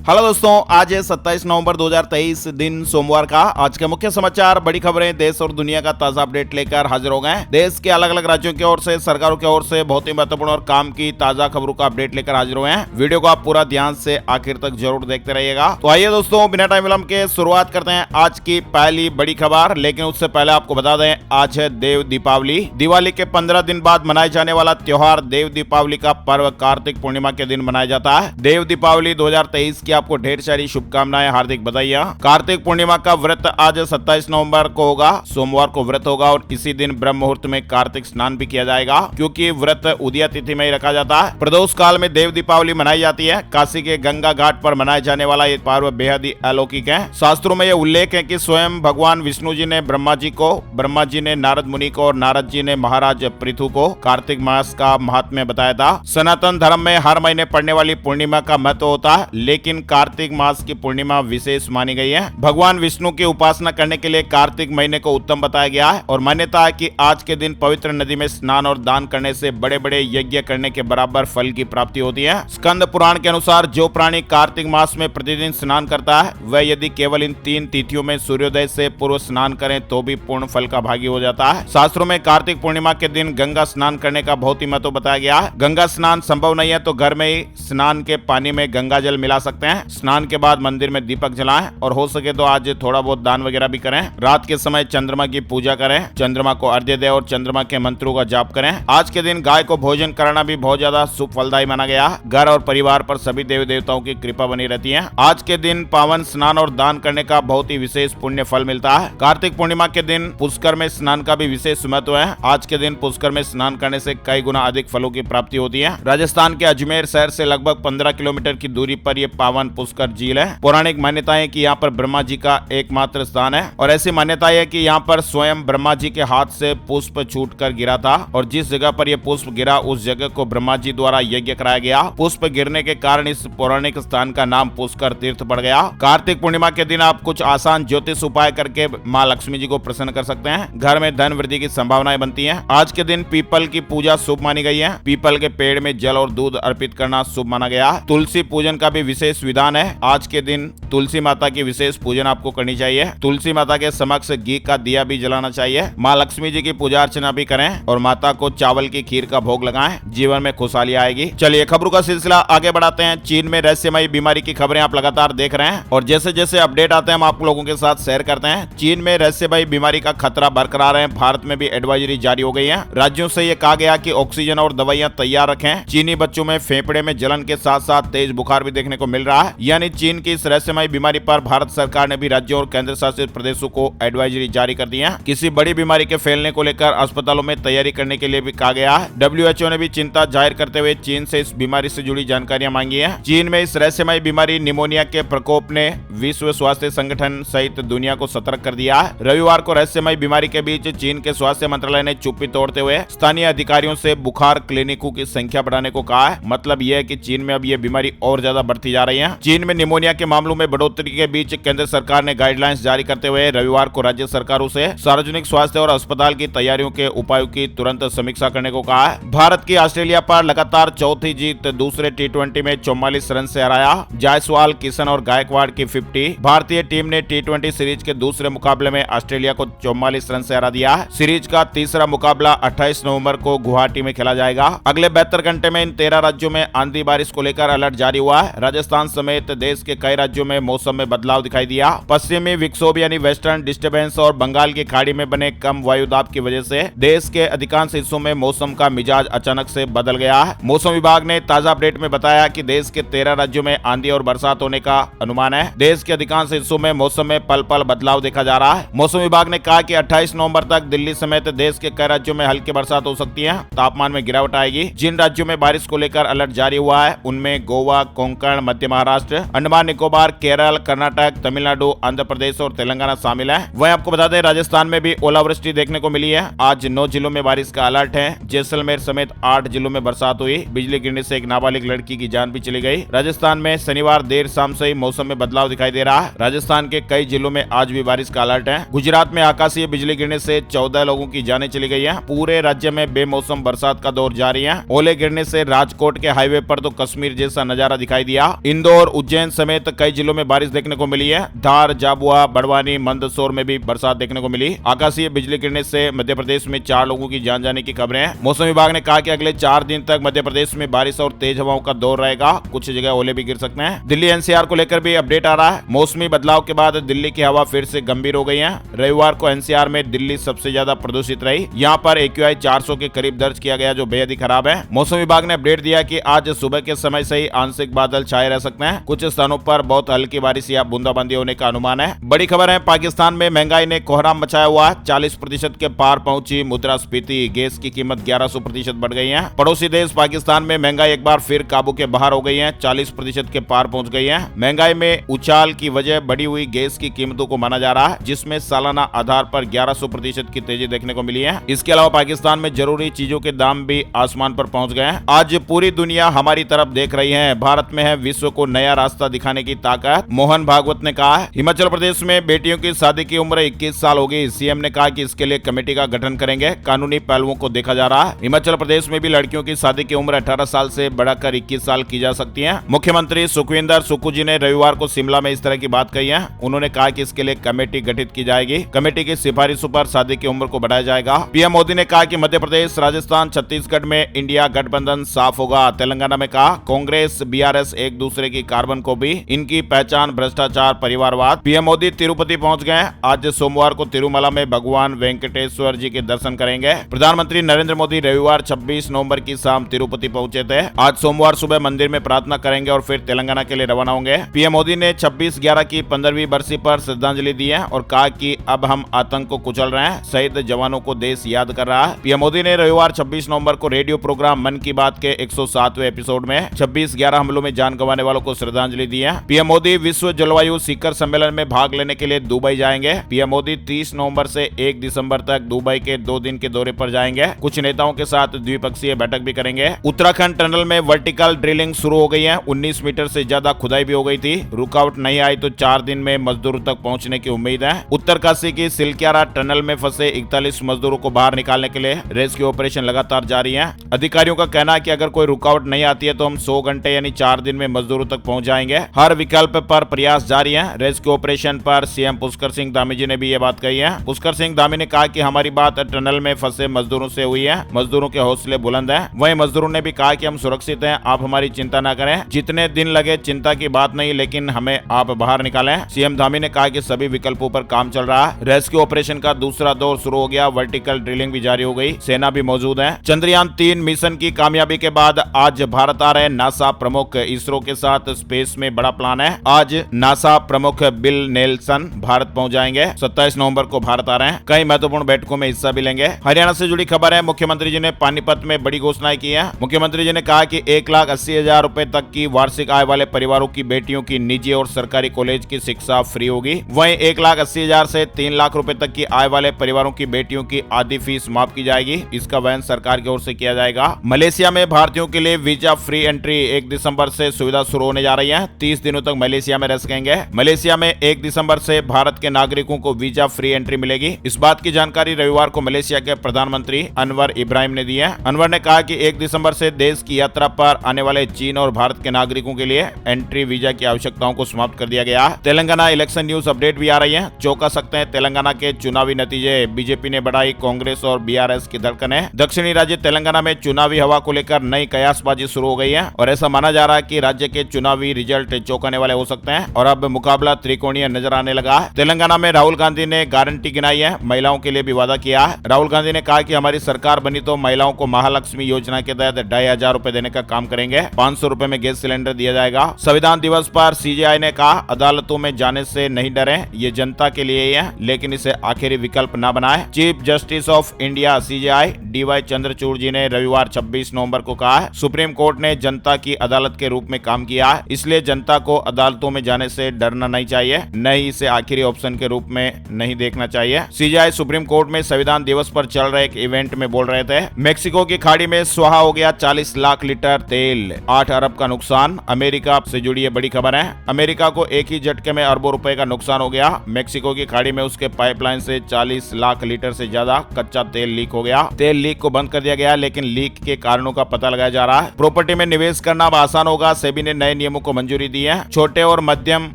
Hello दोस्तों, आज है 27 नवंबर 2023 दिन सोमवार का। आज के मुख्य समाचार, बड़ी खबरें, देश और दुनिया का ताजा अपडेट लेकर हाजिर हो गए हैं। देश के अलग अलग राज्यों की ओर से, सरकारों की ओर से बहुत ही महत्वपूर्ण और काम की ताजा खबरों का अपडेट लेकर हाजिर हुए हैं। वीडियो को आप पूरा ध्यान से आखिर तक जरूर देखते रहिएगा। तो आइए दोस्तों, बिना टाइम विलंब के शुरुआत करते हैं आज की पहली बड़ी खबर। लेकिन उससे पहले आपको बता दें, आज है देव दीपावली। दिवाली के 15 दिन बाद मनाए जाने वाला त्योहार देव दीपावली का पर्व कार्तिक पूर्णिमा के दिन मनाया जाता है। देव दीपावली 2023 की आपको ढेर सारी शुभकामनाएं, हार्दिक बधाइयां। कार्तिक पूर्णिमा का व्रत आज 27 नवंबर को होगा, सोमवार को व्रत होगा और इसी दिन ब्रह्म मुहूर्त में कार्तिक स्नान भी किया जाएगा, क्योंकि व्रत उदया तिथि में ही रखा जाता है। प्रदोष काल में देव दीपावली मनाई जाती है। काशी के गंगा घाट पर मनाया जाने वाला ये पर्व बेहद ही अलौकिक है। शास्त्रों में यह उल्लेख है कि स्वयं भगवान विष्णु जी ने ब्रह्मा जी ने नारद मुनि को और नारद जी ने महाराज पृथु को कार्तिक मास का महात्म्य बताया था। सनातन धर्म में हर महीने पड़ने वाली पूर्णिमा का महत्व होता है, लेकिन कार्तिक मास की पूर्णिमा विशेष मानी गई है। भगवान विष्णु की उपासना करने के लिए कार्तिक महीने को उत्तम बताया गया है और मान्यता है कि आज के दिन पवित्र नदी में स्नान और दान करने से बड़े बड़े यज्ञ करने के बराबर फल की प्राप्ति होती है। स्कंद पुराण के अनुसार जो प्राणी कार्तिक मास में प्रतिदिन स्नान करता है, वह यदि केवल इन 3 तिथियों में सूर्योदय से पूर्व स्नान करें तो भी पूर्ण फल का भागी हो जाता है। शास्त्रों में कार्तिक पूर्णिमा के दिन गंगा स्नान करने का बहुत ही महत्व बताया गया है। गंगा स्नान संभव नहीं है तो घर में ही स्नान के पानी में गंगा जल मिला सकते हैं। स्नान के बाद मंदिर में दीपक जलाएं और हो सके तो आज थोड़ा बहुत दान वगैरह भी करें। रात के समय चंद्रमा की पूजा करें, चंद्रमा को अर्घ्य दें और चंद्रमा के मंत्रों का जाप करें। आज के दिन गाय को भोजन कराना भी बहुत ज्यादा शुभ फलदायी माना गया। घर और परिवार पर सभी देवी देवताओं की कृपा बनी रहती है। आज के दिन पावन स्नान और दान करने का बहुत ही विशेष पुण्य फल मिलता है। कार्तिक पूर्णिमा के दिन पुष्कर में स्नान का भी विशेष महत्व है। आज के दिन पुष्कर में स्नान करने से कई गुना अधिक फलों की प्राप्ति होती है। राजस्थान के अजमेर शहर से लगभग 15 किलोमीटर की दूरी पर यह पावन पुष्कर झील है। पौराणिक मान्यता है कि यहाँ पर ब्रह्मा जी का एकमात्र स्थान है और ऐसी मान्यता है कि यहाँ पर स्वयं ब्रह्मा जी के हाथ से पुष्प छूटकर गिरा था और जिस जगह पर यह पुष्प गिरा उस जगह को ब्रह्मा जी द्वारा यज्ञ कराया गया। पुष्प गिरने के कारण इस पौराणिक स्थान का नाम पुष्कर तीर्थ पड़ गया। कार्तिक पूर्णिमा के दिन आप कुछ आसान ज्योतिष उपाय करके माँ लक्ष्मी जी को प्रसन्न कर सकते हैं। घर में धन वृद्धि की संभावनाएं बनती है। आज के दिन पीपल की पूजा शुभ मानी गई है। पीपल के पेड़ में जल और दूध अर्पित करना शुभ माना गया। तुलसी पूजन का भी विशेष विधान है। आज के दिन तुलसी माता की विशेष पूजन आपको करनी चाहिए। तुलसी माता के समक्ष घी का दिया भी जलाना चाहिए। माँ लक्ष्मी जी की पूजा अर्चना भी करें और माता को चावल की खीर का भोग लगाएं। जीवन में खुशहाली आएगी। चलिए खबरों का सिलसिला आगे बढ़ाते हैं। चीन में रहस्यमयी बीमारी की खबरें आप लगातार देख रहे हैं और जैसे जैसे अपडेट आते हैं हम आप लोगों के साथ शेयर करते हैं। चीन में रहस्यमयी बीमारी का खतरा बरकरार है। भारत में भी एडवाइजरी जारी हो गई है। राज्यों से ये कहा गया कि ऑक्सीजन और दवाइयां तैयार रखें। चीनी बच्चों में फेफड़े में जलन के साथ साथ तेज बुखार भी देखने को मिल रहा है। यानी चीन की इस रहस्यमयी बीमारी पर भारत सरकार ने भी राज्यों और केंद्र शासित प्रदेशों को एडवाइजरी जारी कर दी है। किसी बड़ी बीमारी के फैलने को लेकर अस्पतालों में तैयारी करने के लिए भी कहा गया है। WHO ने भी चिंता जाहिर करते हुए चीन से इस बीमारी से जुड़ी जानकारियां मांगी है। चीन में इस रहस्यमयी बीमारी निमोनिया के प्रकोप ने विश्व स्वास्थ्य संगठन सहित दुनिया को सतर्क कर दिया है। रविवार को रहस्यमयी बीमारी के बीच चीन के स्वास्थ्य मंत्रालय ने चुप्पी तोड़ते हुए स्थानीय अधिकारियों से बुखार क्लिनिकों की संख्या बढ़ाने को कहा है। मतलब यह है कि चीन में अब यह बीमारी और ज्यादा बढ़ती जा रही है। चीन में निमोनिया के मामलों में बढ़ोतरी के बीच केंद्र सरकार ने गाइडलाइंस जारी करते हुए रविवार को राज्य सरकारों से सार्वजनिक स्वास्थ्य और अस्पताल की तैयारियों के उपायों की तुरंत समीक्षा करने को कहा है। भारत की ऑस्ट्रेलिया पर लगातार चौथी जीत, दूसरे T20 में 44 रन से हराया। जायसवाल, किशन और गायकवाड़ की 50। भारतीय टीम ने T20 सीरीज के दूसरे मुकाबले में ऑस्ट्रेलिया को 44 रन से हरा दिया। सीरीज का तीसरा मुकाबला 28 नवंबर को गुवाहाटी में खेला जाएगा। अगले 72 घंटे में इन 13 राज्यों में आंधी बारिश को लेकर अलर्ट जारी हुआ है। राजस्थान समेत देश के कई राज्यों में मौसम में बदलाव दिखाई दिया। पश्चिमी विक्षोभ यानी वेस्टर्न डिस्टर्बेंस और बंगाल की खाड़ी में बने कम वायुदाब की वजह से देश के अधिकांश हिस्सों में मौसम का मिजाज अचानक से बदल गया है। मौसम विभाग ने ताजा अपडेट में बताया कि देश के 13 राज्यों में आंधी और बरसात होने का अनुमान है। देश के अधिकांश हिस्सों में मौसम में पल पल बदलाव देखा जा रहा है। मौसम विभाग ने कहा कि 28 नवंबर तक दिल्ली समेत देश के कई राज्यों में हल्की बरसात हो सकती है। तापमान में गिरावट आएगी। जिन राज्यों में बारिश को लेकर अलर्ट जारी हुआ है उनमें गोवा, कोंकण, मध्य महाराष्ट्र, अंडमान निकोबार, केरल, कर्नाटक, तमिलनाडु, आंध्र प्रदेश और तेलंगाना शामिल है। वहीं आपको बता दें राजस्थान में भी ओलावृष्टि देखने को मिली है। आज 9 जिलों में बारिश का अलर्ट है। जैसलमेर समेत 8 जिलों में बरसात हुई। बिजली गिरने से एक नाबालिग लड़की की जान भी चली गई। राजस्थान में शनिवार देर शाम से ही मौसम में बदलाव दिखाई दे रहा है। राजस्थान के कई जिलों में आज भी बारिश का अलर्ट है। गुजरात में आकाशीय बिजली गिरने से 14 लोगों की जानें चली गई है। पूरे राज्य में बेमौसम बरसात का दौर जारी है। ओले गिरने से राजकोट के हाईवे पर तो कश्मीर जैसा नजारा दिखाई दिया। इंदौर इंदौर, उज्जैन समेत कई जिलों में बारिश देखने को मिली है। धार, झाबुआ, बड़वानी, मंदसौर में भी बरसात देखने को मिली। आकाशीय बिजली गिरने से मध्य प्रदेश में 4 लोगों की जान जाने की खबरें हैं। मौसम विभाग ने कहा कि अगले 4 दिन तक मध्य प्रदेश में बारिश और तेज हवाओं का दौर रहेगा। कुछ जगह ओले भी गिर सकते हैं। दिल्ली एनसीआर को लेकर भी अपडेट आ रहा है। मौसमी बदलाव के बाद दिल्ली की हवा फिर से गंभीर हो गई है। रविवार को एनसीआर में दिल्ली सबसे ज्यादा प्रदूषित रही। यहाँ पर AQI 400 के करीब दर्ज किया गया, जो बेहद ही खराब है। मौसम विभाग ने अपडेट दिया कि आज सुबह के समय से ही आंशिक बादल छाए रह सकते हैं। कुछ स्थानों पर बहुत हल्की बारिश या बूंदाबांदी होने का अनुमान है। बड़ी खबर है, पाकिस्तान में महंगाई ने कोहराम मचाया हुआ। 40% के पार पहुंची मुद्रास्फीति। गैस की कीमत 1100% बढ़ गई है। पड़ोसी देश पाकिस्तान में महंगाई एक बार फिर काबू के बाहर हो गई है। 40% के पार पहुंच गई है। महंगाई में उछाल की वजह बढ़ी हुई गैस की कीमतों को माना जा रहा है, जिसमें सालाना आधार पर 1100% की तेजी देखने को मिली है। इसके अलावा पाकिस्तान में जरूरी चीजों के दाम भी आसमान पर पहुंच गए हैं। आज पूरी दुनिया हमारी तरफ देख रही है। भारत में है विश्व को नया रास्ता दिखाने की ताकत, मोहन भागवत ने कहा। हिमाचल प्रदेश में बेटियों की शादी की उम्र 21 साल होगी। सीएम ने कहा कि इसके लिए कमेटी का गठन करेंगे। कानूनी पहलुओं को देखा जा रहा है। हिमाचल प्रदेश में भी लड़कियों की शादी की उम्र 18 साल से बढ़ाकर 21 साल की जा सकती है। मुख्यमंत्री सुखविंदर सुक्खू जी ने रविवार को शिमला में इस तरह की बात कही है। उन्होंने कहा कि इसके लिए कमेटी गठित की जाएगी। कमेटी की सिफारिशों पर शादी की उम्र को बढ़ाया जाएगा। पीएम मोदी ने कहा कि मध्य प्रदेश, राजस्थान, छत्तीसगढ़ में इंडिया गठबंधन साफ होगा। तेलंगाना में कहा कांग्रेस, BRS एक दूसरे की कार्बन को भी। इनकी पहचान भ्रष्टाचार, परिवारवाद। पीएम मोदी तिरुपति पहुंच गए। आज सोमवार को तिरुमला में भगवान वेंकटेश्वर जी के दर्शन करेंगे। प्रधानमंत्री नरेंद्र मोदी रविवार 26 नवंबर की शाम तिरुपति पहुंचे थे। आज सोमवार सुबह मंदिर में प्रार्थना करेंगे और फिर तेलंगाना के लिए रवाना होंगे। पीएम मोदी ने 26/11 की 15वीं बरसी पर श्रद्धांजलि दी है और कहा कि अब हम आतंक को कुचल रहे हैं। शहीद जवानों को देश याद कर रहा है। पीएम मोदी ने रविवार 26 नवंबर को रेडियो प्रोग्राम मन की बात के 107वें एपिसोड में 26/11 हमलों में जान गंवाने वालों को श्रद्धांजलि दी है। पीएम मोदी विश्व जलवायु शिखर सम्मेलन में भाग लेने के लिए दुबई जाएंगे। पीएम मोदी 30 नवंबर से 1 दिसंबर तक दुबई के 2 दिन के दौरे पर जाएंगे। कुछ नेताओं के साथ द्विपक्षीय बैठक भी करेंगे। उत्तराखंड टनल में वर्टिकल ड्रिलिंग शुरू हो गई है। 19 मीटर से ज्यादा खुदाई भी हो गई थी। रुकावट नहीं आई तो 4 दिन में मजदूरों तक पहुंचने की उम्मीद है। उत्तरकाशी की सिलक्यारा टनल में फंसे 41 मजदूरों को बाहर निकालने के लिए रेस्क्यू ऑपरेशन लगातार जारी है। अधिकारियों का कहना है कि अगर कोई रुकावट नहीं आती है तो हम 100 घंटे यानी 4 दिन में मजदूरों तक पहुंच जाएंगे। हर विकल्प पर प्रयास जारी है। रेस्क्यू ऑपरेशन पर सीएम पुष्कर सिंह धामी जी ने भी ये बात कही है। पुष्कर सिंह धामी ने कहा कि हमारी बात टनल में फंसे मजदूरों से हुई है। मजदूरों के हौसले बुलंद हैं। वहीं मजदूरों ने भी कहा कि हम सुरक्षित हैं, आप हमारी चिंता न करें। जितने दिन लगे चिंता की बात नहीं, लेकिन हमें आप बाहर निकालें। सीएम धामी ने कहा कि सभी विकल्पों पर काम चल रहा है। रेस्क्यू ऑपरेशन का दूसरा दौर शुरू हो गया। वर्टिकल ड्रिलिंग भी जारी हो गई। सेना भी मौजूद है। चंद्रयान 3 मिशन की कामयाबी के बाद आज भारत आ रहे नासा प्रमुख। इसरो के साथ स्पेस में बड़ा प्लान है। आज नासा प्रमुख बिल नेल्सन भारत पहुंच जाएंगे। 27 नवंबर को भारत आ रहे हैं। कई महत्वपूर्ण बैठकों में हिस्सा भी लेंगे। हरियाणा से जुड़ी खबर है। मुख्यमंत्री जी ने पानीपत में बड़ी घोषणाएं की है। मुख्यमंत्री जी ने कहा कि 1,80,000 रुपए तक की वार्षिक आय वाले परिवारों की बेटियों की निजी और सरकारी कॉलेज की शिक्षा फ्री होगी। वहीं 1,80,000 से 3 लाख रुपए तक की आय वाले परिवारों की बेटियों की आधी फीस माफ की जाएगी। इसका वहन सरकार की ओर से किया जाएगा। मलेशिया में भारतीयों के लिए वीजा फ्री एंट्री 1 दिसंबर से सुविधा शुरू होने जा रही है। 30 दिनों तक मलेशिया में रह सकेंगे। मलेशिया में 1 दिसंबर से भारत के नागरिकों को वीजा फ्री एंट्री मिलेगी। इस बात की जानकारी रविवार को मलेशिया के प्रधानमंत्री अनवर इब्राहिम ने दी है। अनवर ने कहा कि 1 दिसंबर से देश की यात्रा पर आने वाले चीन और भारत के नागरिकों के लिए एंट्री वीजा की आवश्यकताओं को समाप्त कर दिया गया। तेलंगाना इलेक्शन न्यूज अपडेट भी आ रही है। चौंका सकते हैं तेलंगाना के चुनावी नतीजे। बीजेपी ने बढ़ाई कांग्रेस और BRS की धड़कनें। दक्षिणी राज्य तेलंगाना में चुनावी हवा को लेकर नई कयासबाजी शुरू हो गई है और ऐसा माना जा रहा है कि राज्य के चुनावी रिजल्ट चौंकाने वाले हो सकते हैं और अब मुकाबला त्रिकोणीय नजर आने लगा है। तेलंगाना में राहुल गांधी ने गारंटी गिनाई है। महिलाओं के लिए भी वादा किया है। राहुल गांधी ने कहा कि हमारी सरकार बनी तो महिलाओं को महालक्ष्मी योजना के तहत 2,500 रुपए देने का काम करेंगे। 500 रुपए में गैस सिलेंडर दिया जाएगा। संविधान दिवस पर CJI ने कहा अदालतों में जाने से नहीं डरें, ये जनता के लिए ही है, लेकिन इसे आखिरी विकल्प न बनाएं। Chief justice of India CJI DY Chandrachud ji ने रविवार 26 नवंबर को कहा है सुप्रीम कोर्ट ने जनता की अदालत के रूप में काम किया है, इसलिए जनता को अदालतों में जाने से डरना नहीं चाहिए, न ही इसे आखिरी ऑप्शन के रूप में नहीं देखना चाहिए। CJI सुप्रीम कोर्ट में संविधान दिवस पर चल रहे एक इवेंट में बोल रहे थे। मेक्सिको की खाड़ी में स्वाहा हो गया 40 लाख लीटर तेल, 8 अरब का नुकसान। अमेरिका से जुड़ी ये बड़ी खबर है। अमेरिका को एक ही झटके में अरबों रुपए का नुकसान हो गया। मेक्सिको की खाड़ी में उसके पाइपलाइन से 40 लाख लीटर से ज्यादा कच्चा तेल लीक हो गया। तेल लीक को बंद कर दिया गया, लेकिन लीक के कारणों का पता लगाया जा रहा है। प्रॉपर्टी में निवेश करना अब आसान होगा। सेबी ने नए नियमों को मंजूरी दी है। छोटे और मध्यम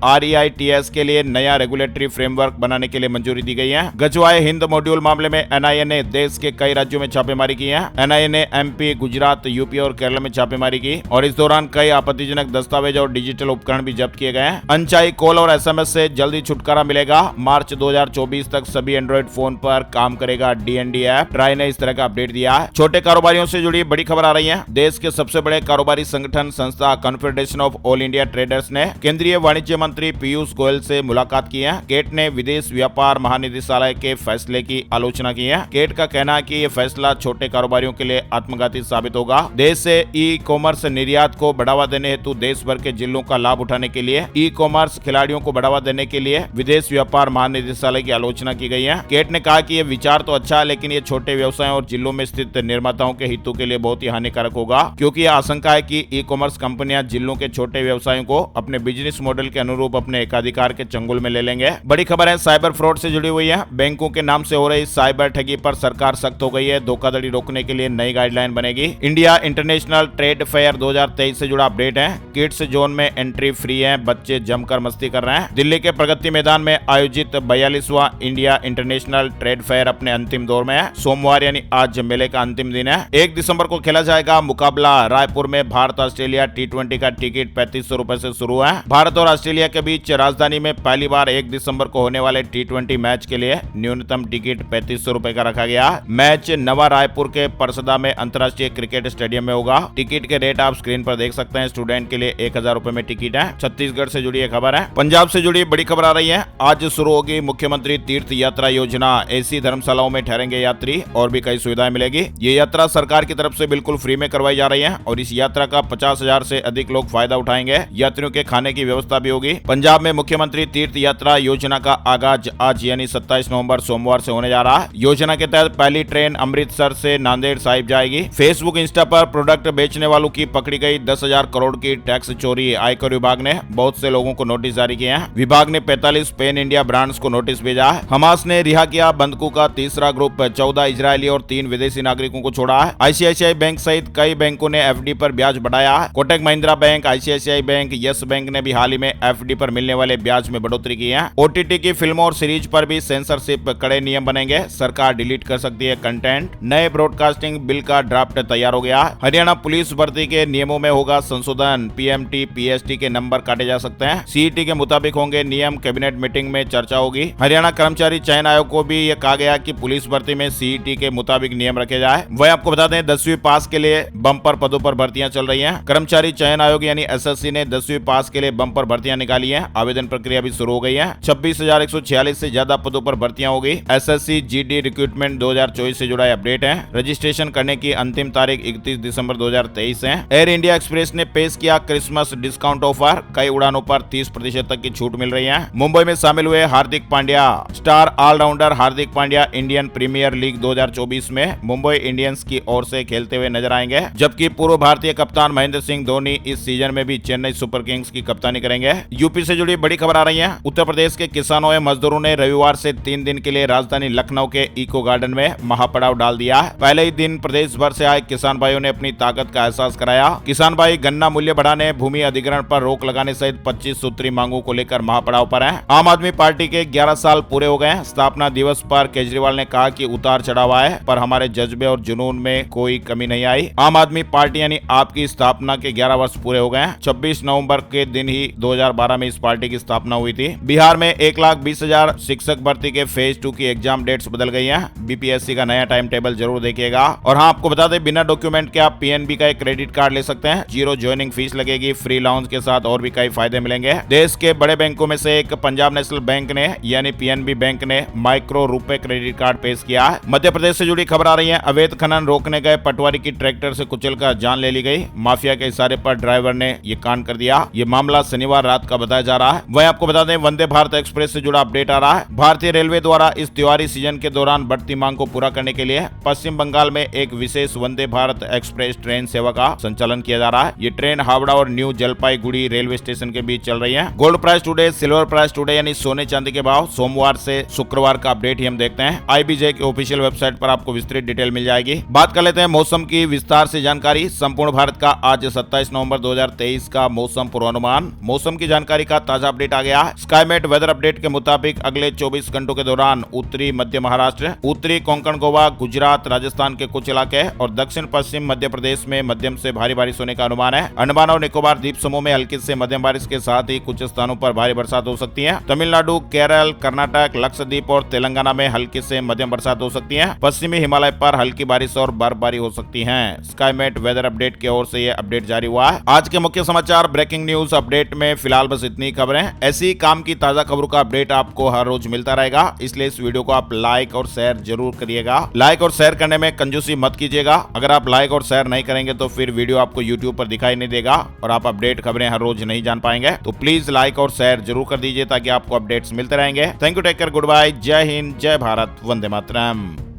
REITs के लिए नया रेगुलेटरी फ्रेमवर्क बनाने के लिए मंजूरी दी गई है। गजवाए हिंद मॉड्यूल मामले में NIA ने देश के कई राज्यों में छापेमारी की है। NIA ने MP, गुजरात, यूपी और केरल में छापेमारी की और इस दौरान कई आपत्तिजनक दस्तावेज और डिजिटल उपकरण भी जब्त किए गए हैं। अनचाही कॉल और SMS से जल्दी छुटकारा मिलेगा। मार्च 2024 तक सभी एंड्रॉइड फोन पर काम करेगा DND ऐप। ट्राई ने इस तरह का अपडेट दिया है। छोटे कारोबारियों से जुड़ी बड़ी खबर आ रही है। देश के सबसे बड़े कारोबारी संगठन संस्था confederation of all India traders ने केंद्रीय वाणिज्य मंत्री पीयूष गोयल से मुलाकात की है। केट ने विदेश व्यापार महानिदेशालय के फैसले की आलोचना की है। केट का कहना है कि यह फैसला छोटे कारोबारियों के लिए आत्मघाती साबित होगा। देश से ई-कॉमर्स निर्यात को बढ़ावा देने हेतु देश भर के जिलों का लाभ उठाने के लिए ई-कॉमर्स खिलाड़ियों को बढ़ावा देने के लिए विदेश व्यापार महानिदेशालय की आलोचना की गई है। केट ने कहा कि यह विचार तो अच्छा है, लेकिन ये छोटे व्यवसायों और जिलों में स्थित निर्माताओं के हितों के लिए बहुत ही हानिकारक होगा, क्योंकि यह आशंका है कि ई-कॉमर्स कंपनियां जिलों के छोटे व्यवसायों को अपने बिजनेस मॉडल के अनुरूप अपने एकाधिकार के चंगुल में ले लेंगे। बड़ी खबर है साइबर फ्रॉड से जुड़ी हुई है। बैंकों के नाम से हो रही साइबर ठगी पर सरकार सख्त हो गई है। धोखाधड़ी रोकने के लिए नई गाइडलाइन बनेगी। इंडिया इंटरनेशनल ट्रेड फेयर 2023 से जुड़ा अपडेट है। किड्स जोन में एंट्री फ्री है। बच्चे जमकर मस्ती कर रहे हैं। दिल्ली के प्रगति मैदान में आयोजित 42वां इंडिया इंटरनेशनल ट्रेड फेयर अपने अंतिम दौर में है। सोमवार यानी आज मेले का अंतिम दिन है। 1 दिसंबर को खेला जाएगा मुकाबला। रायपुर में भारत ऑस्ट्रेलिया T20 का टिकट 3500 रुपए से शुरू है। भारत और ऑस्ट्रेलिया के बीच राजधानी में पहली बार 1 दिसंबर को होने वाले T20 मैच के लिए न्यूनतम टिकट 3500 रुपए का रखा गया। मैच नवा रायपुर के परसदा में अंतर्राष्ट्रीय क्रिकेट स्टेडियम में होगा। टिकट के रेट आप स्क्रीन पर देख सकते हैं। स्टूडेंट के लिए 1000 रुपए में टिकट है। छत्तीसगढ़ से जुड़ी खबर है। पंजाब से जुड़ी बड़ी खबर आ रही है। आज शुरू होगी मुख्यमंत्री तीर्थ यात्रा योजना। ऐसी धर्मशालाओं में ठहरेंगे यात्री और भी कई सुविधाएं मिलेगी। ये यात्रा सरकार की तरफ से बिल्कुल फ्री में करवाई जा रही है और इस यात्रा का 50,000 से अधिक लोग फायदा उठाएंगे। यात्रियों के खाने की व्यवस्था भी होगी। पंजाब में मुख्यमंत्री तीर्थ यात्रा योजना का आगाज आज यानी 27 नवंबर सोमवार से होने जा रहा है। योजना के तहत पहली ट्रेन अमृतसर से नांदेड़ साहिब जाएगी। फेसबुक, इंस्टा पर प्रोडक्ट बेचने वालों की पकड़ी गई 10,000 करोड़ की टैक्स चोरी। आयकर विभाग ने बहुत से लोगों को नोटिस जारी किए हैं। विभाग ने 45 पेन इंडिया ब्रांड्स को नोटिस भेजा है। हमास ने रिहा किया बंधकों का तीसरा ग्रुप। 14 इजरायली और 3 विदेशी नागरिकों को छोड़ा है। ICICI बैंक सहित कई बैंकों ने FD पर ब्याज बढ़ाया है। Kotak Mahindra bank, ICICI bank, yes bank ने भी हाल ही में FD पर मिलने वाले ब्याज में बढ़ोतरी की है। OTT की फिल्मों और सीरीज पर भी सेंसरशिप कड़े नियम बनेंगे। सरकार डिलीट कर सकती है कंटेंट। नए ब्रॉडकास्टिंग बिल का ड्राफ्ट तैयार हो गया। हरियाणा पुलिस भर्ती के नियमों में होगा संशोधन। PMT, PST के नंबर काटे जा सकते हैं। CET के मुताबिक होंगे नियम। कैबिनेट मीटिंग में चर्चा होगी। हरियाणा कर्मचारी चयन आयोग को भी यह कहा गया कि पुलिस भर्ती में CET के मुताबिक नियम रखे जाए। वह आपको बता दें 10वीं पास के लिए बम्पर पदों पर भर्तियां चल रही हैं। कर्मचारी चयन आयोग यानी SSC ने 10वीं पास के लिए बम्पर भर्तियां निकाली हैं। आवेदन प्रक्रिया भी शुरू हो गई है। 26,146 से ज्यादा पदों पर भर्तियां हो गई। SSC GD रिक्रूटमेंट 2024 से जुड़ा अपडेट है। रजिस्ट्रेशन करने की अंतिम तारीख 31 दिसंबर 2023 है। एयर इंडिया एक्सप्रेस ने पेश किया क्रिसमस डिस्काउंट ऑफर। कई उड़ानों पर 30% तक की छूट मिल रही है। मुंबई में शामिल हुए Hardik Pandya. Star allrounder Hardik Pandya Indian premiere league 2024 में मुंबई इंडियंस की ओर से खेलते हुए नजर आएंगे, जबकि पूर्व भारतीय कप्तान महेंद्र सिंह धोनी इस सीजन में भी चेन्नई सुपर किंग्स की कप्तानी करेंगे। यूपी से जुड़ी बड़ी खबर आ रही है। उत्तर प्रदेश के किसानों एवं मजदूरों ने रविवार से 3 दिन के लिए राजधानी लखनऊ के इको गार्डन में महापड़ाव डाल दिया। पहले ही दिन प्रदेश भर से आए किसान भाइयों ने अपनी ताकत का एहसास कराया। किसान भाई गन्ना मूल्य बढ़ाने, भूमि अधिग्रहण पर रोक लगाने सहित 25 सूत्री मांगों को लेकर महापड़ाव पर है। आम आदमी पार्टी के 11 साल पूरे हो गए। स्थापना दिवस पर केजरीवाल ने कहा कि उतार चढ़ाव आए पर हमारे जज्बे और जुनून में कोई कमी नहीं आई। आम आदमी पार्टी यानी आपकी स्थापना के 11 वर्ष पूरे हो गए। 26 नवंबर के दिन ही 2012 में इस पार्टी की स्थापना हुई थी। बिहार में 1,20,000 शिक्षक भर्ती के फेज 2 की एग्जाम डेट्स बदल गई हैं। BPSC का नया टाइम टेबल जरूर देखिएगा। और हाँ, आपको बता दें बिना डॉक्यूमेंट के आप PNB का एक क्रेडिट कार्ड ले सकते हैं। 0 ज्वाइनिंग फीस लगेगी। फ्री लाउंज के साथ और भी कई फायदे मिलेंगे। देश के बड़े बैंकों में से एक पंजाब नेशनल बैंक ने यानी PNB बैंक ने माइक्रो रुपए क्रेडिट कार्ड पेश किया है। मध्य प्रदेश से जुड़ी खबर आ रही है। अवैध खनन रोकने गए पटवारी की ट्रैक्टर से कुचलकर जान ले ली गई। माफिया के इशारे पर ड्राइवर ने ये कांड कर दिया। ये मामला शनिवार रात का बताया जा रहा है। वहीं आपको बता दें वंदे भारत एक्सप्रेस से जुड़ा अपडेट आ रहा है। भारतीय रेलवे द्वारा इस त्योहारी सीजन के दौरान बढ़ती मांग को पूरा करने के लिए पश्चिम बंगाल में एक विशेष वंदे भारत एक्सप्रेस ट्रेन सेवा का संचालन किया जा रहा है। ये ट्रेन हावड़ा और न्यू जलपाईगुड़ी रेलवे स्टेशन के बीच चल रही है। Gold price today, silver price today यानी सोने चांदी के भाव सोमवार से शुक्रवार का अपडेट ही हम देखते हैं। IBJ की ऑफिशियल वेबसाइट पर आपको विस्तृत डिटेल मिल जाएगी। बात कर लेते हैं मौसम की विस्तार से जानकारी। संपूर्ण भारत का आज 27 नवंबर 2023 2023 का मौसम पूर्वानुमान। मौसम की जानकारी का ताजा अपडेट आ गया। स्काईमेट वेदर अपडेट के मुताबिक अगले 24 घंटों के दौरान उत्तरी मध्य महाराष्ट्र, उत्तरी कोंकण गोवा, गुजरात, राजस्थान के कुछ इलाके और दक्षिण पश्चिम मध्य प्रदेश में मध्यम से भारी बारिश होने का अनुमान है। अंडमान और निकोबार द्वीप समूह में हल्की से मध्यम बारिश के साथ ही कुछ स्थानों पर भारी बरसात हो सकती है। तमिलनाडु, केरल, कर्नाटक, लक्षद्वीप और तेलंगाना में हल्की से मध्यम बरसात हो सकती है। पश्चिमी हिमालय पर हल्की बारिश और बर्फबारी हो सकती है। स्काईमेट वेदर अपडेट की ओर से ये अपडेट जारी हुआ है। आज के मुख्य समाचार ब्रेकिंग न्यूज अपडेट में फिलहाल बस इतनी खबरें। ऐसी काम की ताजा खबरों का अपडेट आपको हर रोज मिलता रहेगा, इसलिए इस वीडियो को आप लाइक और शेयर जरूर करिएगा। लाइक और शेयर करने में कंजूसी मत कीजिएगा। अगर आप लाइक और शेयर नहीं करेंगे तो फिर वीडियो आपको यूट्यूब पर दिखाई नहीं देगा और आप अपडेट खबरें हर रोज नहीं जान पाएंगे। तो प्लीज लाइक और शेयर जरूर कर दीजिए ताकि आपको अपडेट्स मिलते रहेंगे। Thank you, take care, good bye, जय हिंद, जय भारत, वंदे मातरम।